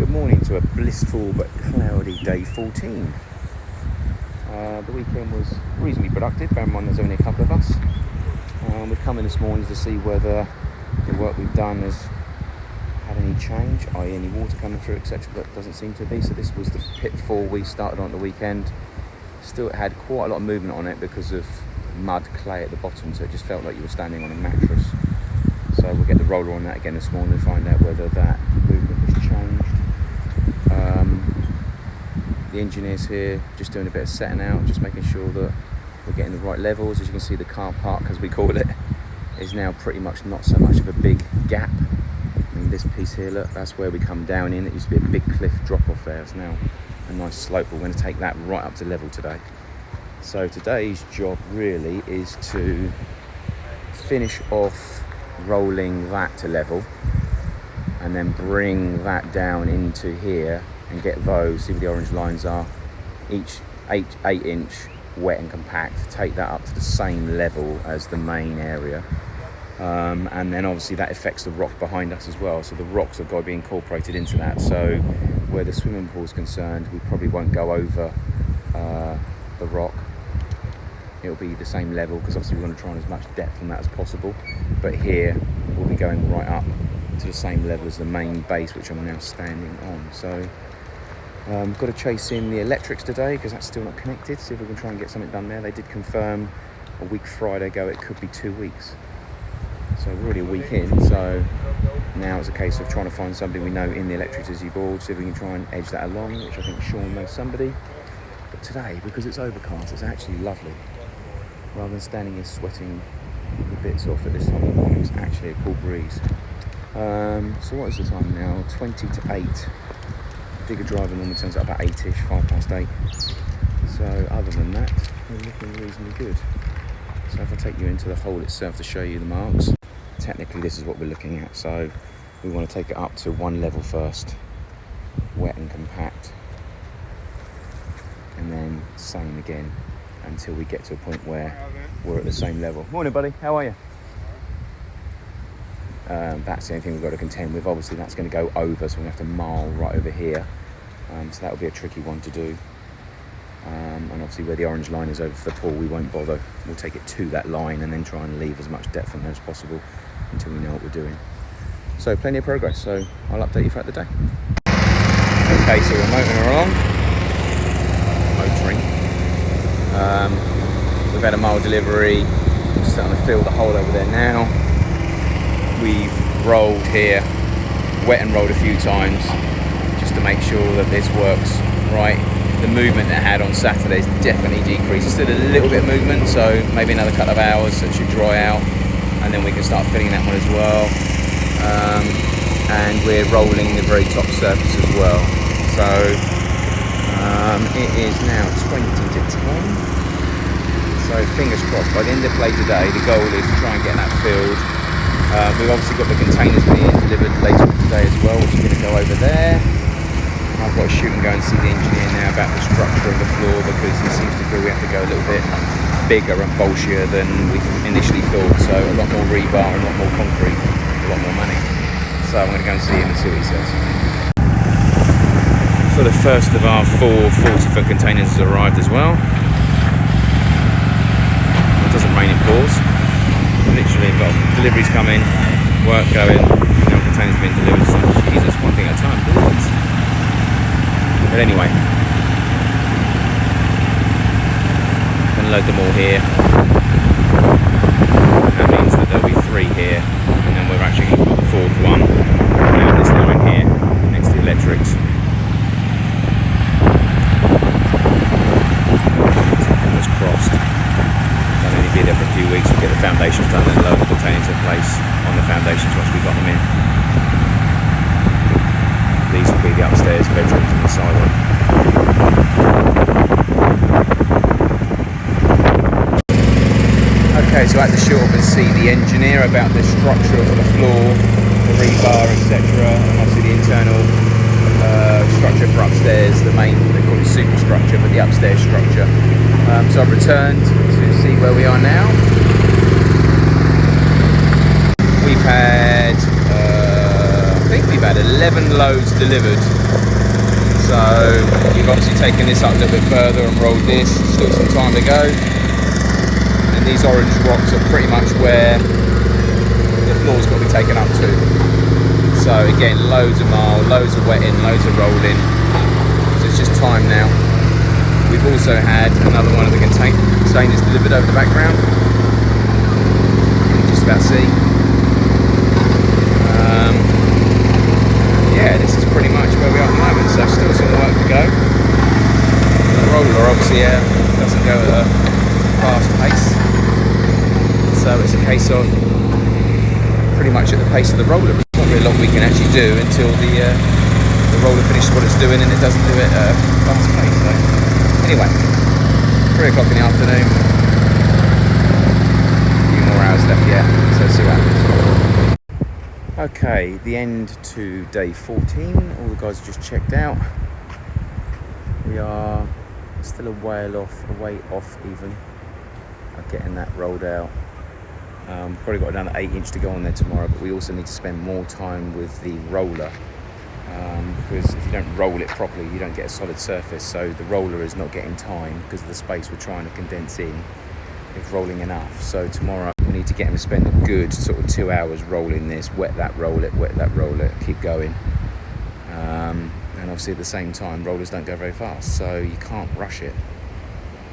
Good morning to a blissful but cloudy day 14. The weekend was reasonably productive, bear in mind there's only a couple of us. We've come in this morning to see whether the work we've done has had any change, i.e. any water coming through, etc. That doesn't seem to be. So this was the pitfall we started on the weekend. Still, it had quite a lot of movement on it because of mud, clay at the bottom, so it just felt like you were standing on a mattress. So we'll get the roller on that again this morning and find out whether that movement has changed. The engineer's here just doing a bit of setting out, just making sure that we're getting the right levels. As you can see, the car park, as we call it, is now pretty much not so much of a big gap. I mean, this piece here, look, that's where we come down in. It used to be a big cliff drop off there. It's now a nice slope. We're going to take that right up to level today. So today's job really is to finish off rolling that to level and then bring that down into here and get those, see where the orange lines are, each 8 inch wet and compact, take that up to the same level as the main area. And then obviously that affects the rock behind us as well, so the rocks have got to be incorporated into that. So where the swimming pool is concerned, we probably won't go over the rock. It'll be the same level because obviously we want to try on as much depth on that as possible, but here we'll be going right up to the same level as the main base, which I'm now standing on. So got to chase in the electrics today because that's still not connected, see if we can try and get something done there. They did confirm a week Friday ago it could be 2 weeks, so we're already a week in. So now it's a case of trying to find somebody we know in the electricity board, see if we can try and edge that along, which I think Sean knows somebody. But today, because it's overcast, it's actually lovely. Rather than standing here sweating the bits off at this time of the morning, it's actually a cool breeze. So what is the time now? 20 to 8. Digger driver normally turns up about 8ish, 8:05. So other than that, we're looking reasonably good. So if I take you into the hole itself to show you the marks, technically this is what we're looking at. So we want to take it up to one level first, wet and compact, and then same again until we get to a point where we're at the same level. Morning, buddy. How are you? That's the only thing we've got to contend with. Obviously, that's going to go over, so we have to mile right over here. So that'll be a tricky one to do. And obviously, where the orange line is over the pool, we won't bother. We'll take it to that line and then try and leave as much depth on there as possible until we know what we're doing. So plenty of progress. So I'll update you throughout the day. Okay, so we're motoring along. We've had a mile delivery, just out on the field, the hole over there now. We've rolled here, wet and rolled a few times, just to make sure that this works right. The movement that it had on Saturday is definitely decreased. Still a little bit of movement, so maybe another couple of hours, so it should dry out, and then we can start filling that one as well. And we're rolling the very top surface as well. So it is now 20 to 10. So fingers crossed, by the end of play today, the goal is to try and get that filled. We've obviously got the containers being delivered later today as well, which is going to go over there. I've got to shoot and go and see the engineer now about the structure of the floor, because he seems to feel we have to go a little bit bigger and bulkier than we initially thought. So a lot more rebar and a lot more concrete, a lot more money. So I'm going to go and see him and see what he says. So the first of our 4 40-foot containers has arrived as well. It doesn't rain, it pours. Literally, well, deliveries coming, work going, now containers being delivered. So Jesus, one thing at a time. But anyway, going to load them all here. That means that there'll be 3 here, and then we're actually going to put the 4th one down this line here next to the electrics. Fingers crossed. They'll only be there for a few weeks. We'll get the foundations done and load the containers in place on the foundations once we've got them in. These will be the upstairs bedrooms and the side one. Okay, so I had to shoot up and see the engineer about the structure of the floor, the rebar, etc., and obviously the internal structure for upstairs, the main, they call it superstructure, but the upstairs structure. So I've returned to see where we are now. We've had, I think we've had 11 loads loads delivered. So we've obviously taken this up a little bit further and rolled this. Still some time to go. And these orange rocks are pretty much where the floor's got to be taken up to. So again, loads of marl, loads of wetting, loads of rolling. So it's just time now. We've also had another one of the containers delivered over the background. You can just about see. Yeah, this is pretty much where we are at the moment, so still some work to go. The roller obviously doesn't go at a fast pace, so it's a case of pretty much at the pace of the roller. There's not really a lot we can actually do until the roller finishes what it's doing and it doesn't do it at a fast pace. So anyway, 3 o'clock in the afternoon, a few more hours left yet, so see what happens. Okay, the end to day 14. All the guys have just checked out. We are still a way off even of getting that rolled out. Probably got another 8-inch to go on there tomorrow, but we also need to spend more time with the roller because if you don't roll it properly, you don't get a solid surface. So the roller is not getting time because of the space we're trying to condense in. It's rolling enough. So tomorrow we need to get him to spend a good sort of 2 hours rolling this, wet that, roll it, keep going. And obviously at the same time, rollers don't go very fast, so you can't rush it.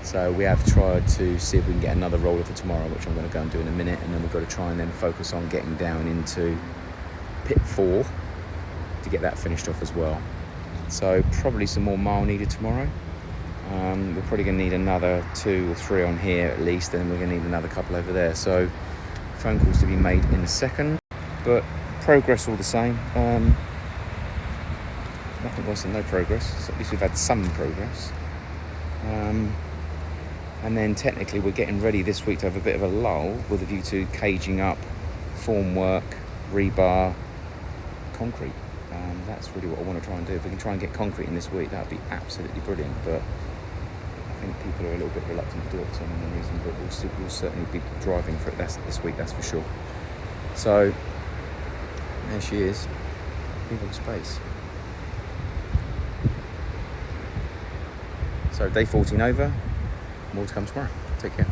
So we have tried to see if we can get another roller for tomorrow, which I'm going to go and do in a minute, and then we've got to try and then focus on getting down into pit 4 to get that finished off as well. So probably some more marl needed tomorrow. We're probably going to need another 2 or 3 on here at least, and then we're going to need another couple over there. So phone calls to be made in a second, but progress all the same. Nothing worse than no progress, so at least we've had some progress. And then technically we're getting ready this week to have a bit of a lull with a view to caging up, formwork, rebar, concrete. That's really what I want to try and do. If we can try and get concrete in this week, that would be absolutely brilliant, but I think people are a little bit reluctant to do it for some unknown reason, but we'll certainly be driving for it this week, that's for sure. So there she is, big old space. So day 14 over, more to come tomorrow. Take care.